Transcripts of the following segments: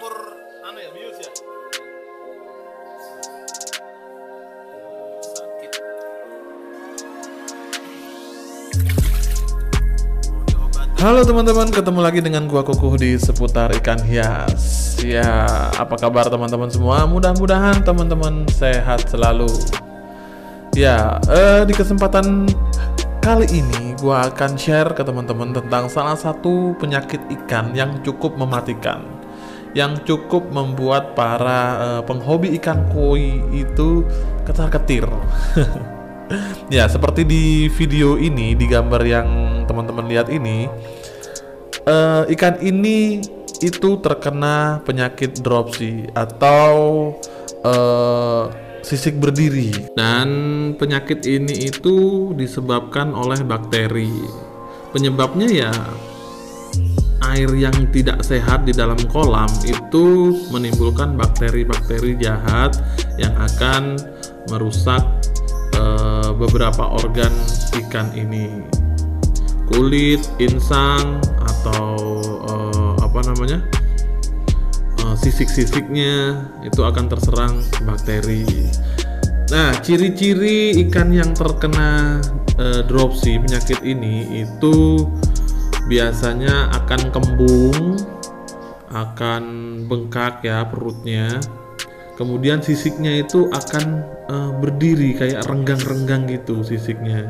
jamur anu ya, bius ya. Sakit. Halo teman-teman, ketemu lagi dengan gua Kukuh di seputar ikan hias. Ya, apa kabar teman-teman semua? Mudah-mudahan teman-teman sehat selalu. Ya, di kesempatan kali ini gua akan share ke teman-teman tentang salah satu penyakit ikan yang cukup mematikan, yang cukup membuat para penghobi ikan koi itu ketar-ketir. Ya, seperti di video ini, di gambar yang teman-teman lihat ini, ikan ini itu terkena penyakit dropsy atau sisik berdiri, dan penyakit ini itu disebabkan oleh bakteri. Penyebabnya ya air yang tidak sehat di dalam kolam itu menimbulkan bakteri-bakteri jahat yang akan merusak beberapa organ ikan ini, kulit, insang, atau sisik-sisiknya itu akan terserang bakteri. Nah, ciri-ciri ikan yang terkena dropsy, penyakit ini itu biasanya akan kembung, akan bengkak ya perutnya. Kemudian sisiknya itu akan berdiri kayak renggang-renggang gitu sisiknya.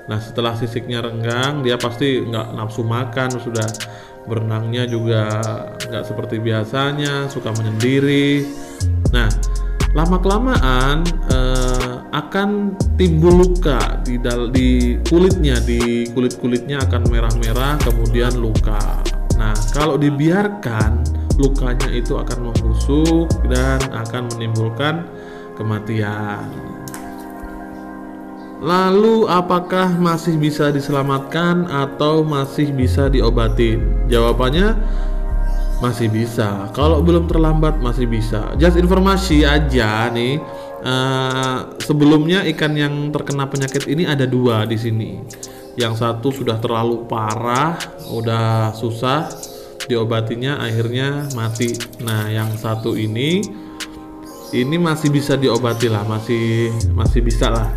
Nah, setelah sisiknya renggang, dia pasti nggak nafsu makan, sudah berenangnya juga nggak seperti biasanya, suka menyendiri. Nah, lama-kelamaan akan timbul luka di kulitnya, di kulit-kulitnya akan merah-merah, kemudian luka. Nah, kalau dibiarkan, lukanya itu akan membusuk dan akan menimbulkan kematian. Lalu apakah masih bisa diselamatkan atau masih bisa diobatin? Jawabannya masih bisa. Kalau belum terlambat masih bisa. Just informasi aja nih. Sebelumnya ikan yang terkena penyakit ini ada dua di sini. Yang satu sudah terlalu parah, udah susah diobatinya, akhirnya mati. Nah, yang satu ini masih bisa diobati lah, masih bisa lah.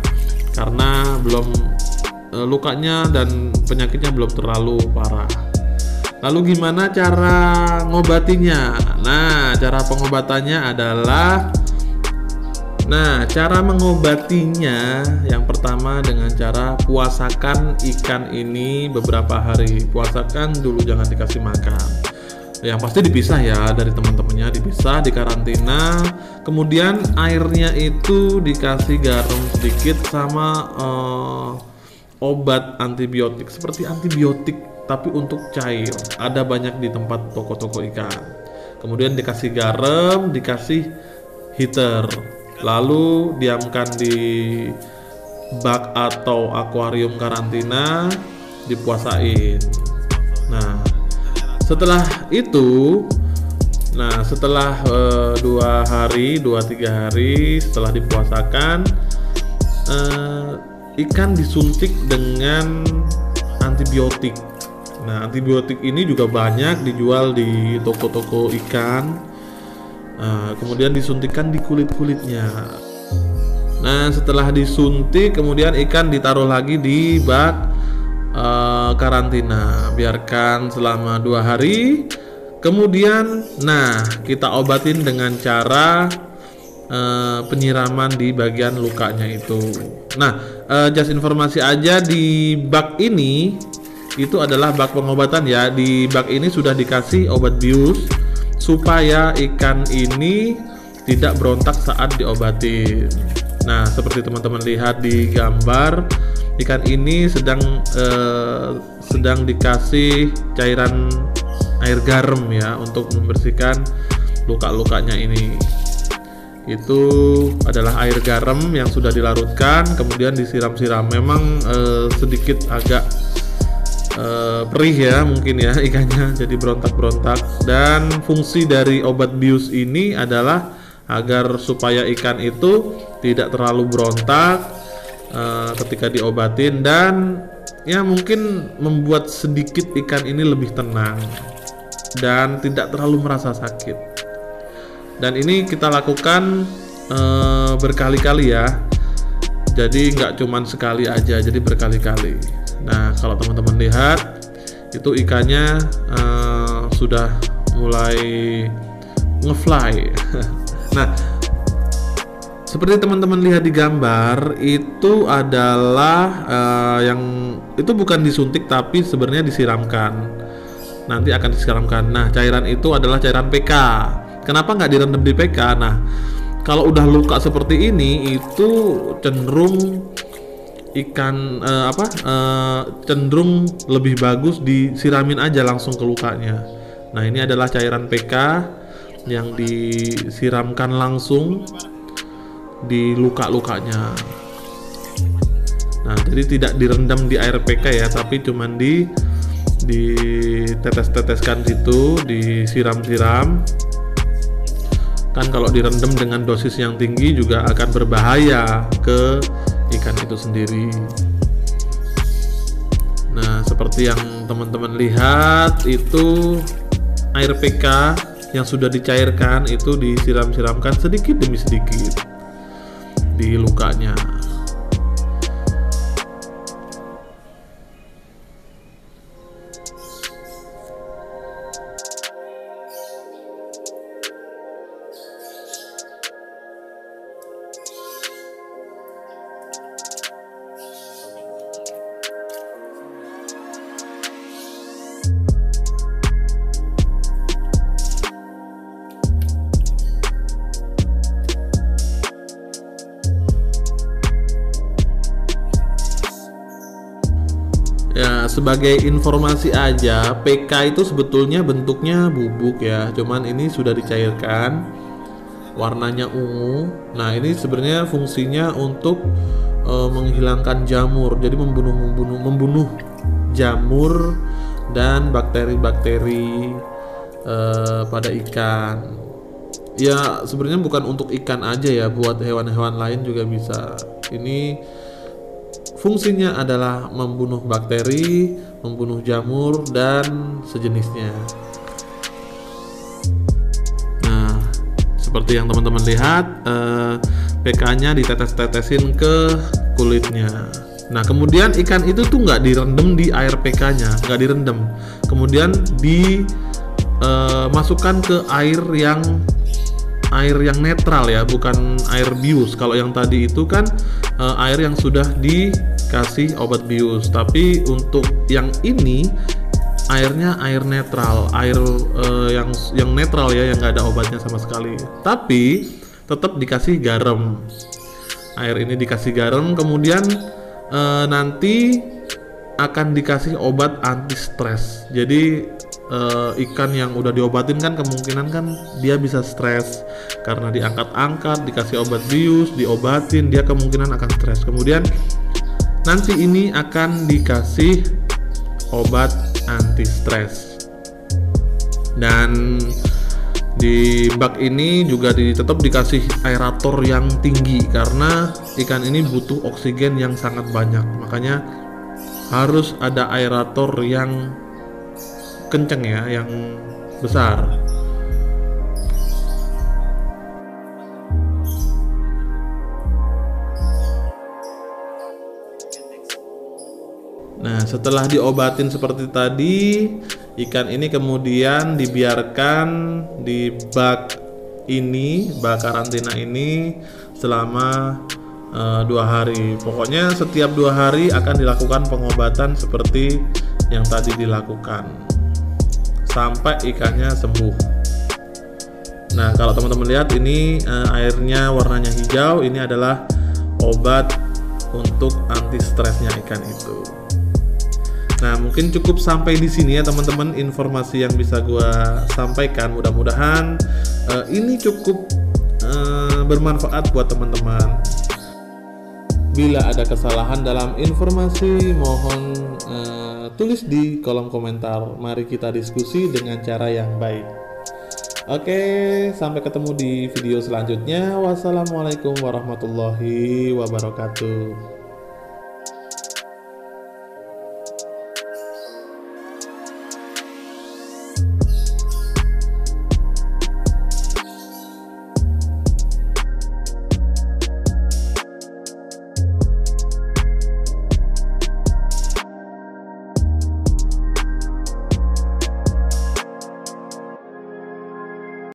Karena belum lukanya dan penyakitnya belum terlalu parah. Lalu gimana cara ngobatinya? Nah, cara pengobatannya adalah cara mengobatinya yang pertama dengan cara puasakan ikan ini beberapa hari. Puasakan dulu, jangan dikasih makan. Yang pasti dipisah ya dari teman-temannya, dipisah, dikarantina. Kemudian airnya itu dikasih garam sedikit sama obat antibiotik, seperti antibiotik tapi untuk cair. Ada banyak di tempat toko-toko ikan. Kemudian dikasih garam, dikasih heater, lalu diamkan di bak atau akuarium karantina, dipuasain. Nah, setelah itu, setelah 2-3 hari setelah dipuasakan, ikan disuntik dengan antibiotik. Nah, antibiotik ini juga banyak dijual di toko-toko ikan. Kemudian disuntikkan di kulit-kulitnya. Nah, setelah disuntik, kemudian ikan ditaruh lagi di bak karantina, biarkan selama 2 hari. Kemudian kita obatin dengan cara penyiraman di bagian lukanya itu. Just informasi aja, di bak ini itu adalah bak pengobatan ya. Di bak ini sudah dikasih obat bius supaya ikan ini tidak berontak saat diobatin. Nah, seperti teman-teman lihat di gambar, ikan ini sedang dikasih cairan air garam ya untuk membersihkan luka-lukanya ini. Itu adalah air garam yang sudah dilarutkan, kemudian disiram-siram. Memang sedikit agak perih ya mungkin ya ikannya, jadi berontak-berontak. Dan fungsi dari obat bius ini adalah agar supaya ikan itu tidak terlalu berontak ketika diobatin, dan ya mungkin membuat sedikit ikan ini lebih tenang dan tidak terlalu merasa sakit. Dan ini kita lakukan berkali-kali ya. Jadi nggak cuman sekali aja, jadi berkali-kali. Nah, kalau teman-teman lihat itu ikannya sudah mulai ngefly. Nah, seperti teman-teman lihat di gambar, itu adalah yang itu bukan disuntik tapi sebenarnya disiramkan. Nanti akan disiramkan. Nah, cairan itu adalah cairan PK. Kenapa nggak direndam di PK? Nah, kalau udah luka seperti ini itu cenderung ikan cenderung lebih bagus disiramin aja langsung ke lukanya. Nah, ini adalah cairan PK yang disiramkan langsung di luka-lukanya. Nah, jadi tidak direndam di air PK ya, tapi cuman ditetes-teteskan situ, disiram-siram. Kan kalau direndam dengan dosis yang tinggi juga akan berbahaya ke ikan itu sendiri. Nah, seperti yang teman-teman lihat itu air PK yang sudah dicairkan itu disiram-siramkan sedikit demi sedikit di lukanya. Ya, sebagai informasi aja, PK itu sebetulnya bentuknya bubuk ya, cuman ini sudah dicairkan, warnanya ungu. Nah, ini sebenarnya fungsinya untuk menghilangkan jamur, jadi membunuh jamur dan bakteri-bakteri pada ikan. Ya, sebenarnya bukan untuk ikan aja ya, buat hewan-hewan lain juga bisa. Ini fungsinya adalah membunuh bakteri, membunuh jamur, dan sejenisnya. Nah, seperti yang teman-teman lihat, PK-nya ditetes-tetesin ke kulitnya. Nah, kemudian ikan itu tuh nggak direndam di air PK-nya, nggak direndam. Kemudian dimasukkan ke air yang netral ya, bukan air bius. Kalau yang tadi itu kan air yang sudah dikasih obat bius, tapi untuk yang ini airnya air netral, air yang netral ya, yang nggak ada obatnya sama sekali. Tapi tetap dikasih garam. Air ini dikasih garam, kemudian nanti akan dikasih obat anti stres. Jadi ikan yang udah diobatin kan kemungkinan kan dia bisa stres karena diangkat-angkat, dikasih obat bius, diobatin, dia kemungkinan akan stres. Kemudian nanti ini akan dikasih obat anti stres. Dan di bak ini juga tetap dikasih aerator yang tinggi karena ikan ini butuh oksigen yang sangat banyak. Makanya harus ada aerator yang kenceng ya, yang besar. Nah, setelah diobatin seperti tadi, ikan ini kemudian dibiarkan di bak ini, bak karantina ini selama 2 hari. Pokoknya setiap 2 hari akan dilakukan pengobatan seperti yang tadi dilakukan sampai ikannya sembuh. Nah, kalau teman-teman lihat ini airnya warnanya hijau, ini adalah obat untuk anti stresnya ikan itu. Nah, mungkin cukup sampai di sini ya teman-teman informasi yang bisa gua sampaikan. Mudah-mudahan ini cukup bermanfaat buat teman-teman. Bila ada kesalahan dalam informasi, mohon tulis di kolom komentar. Mari kita diskusi dengan cara yang baik. Oke, sampai ketemu di video selanjutnya. Wassalamualaikum warahmatullahi wabarakatuh.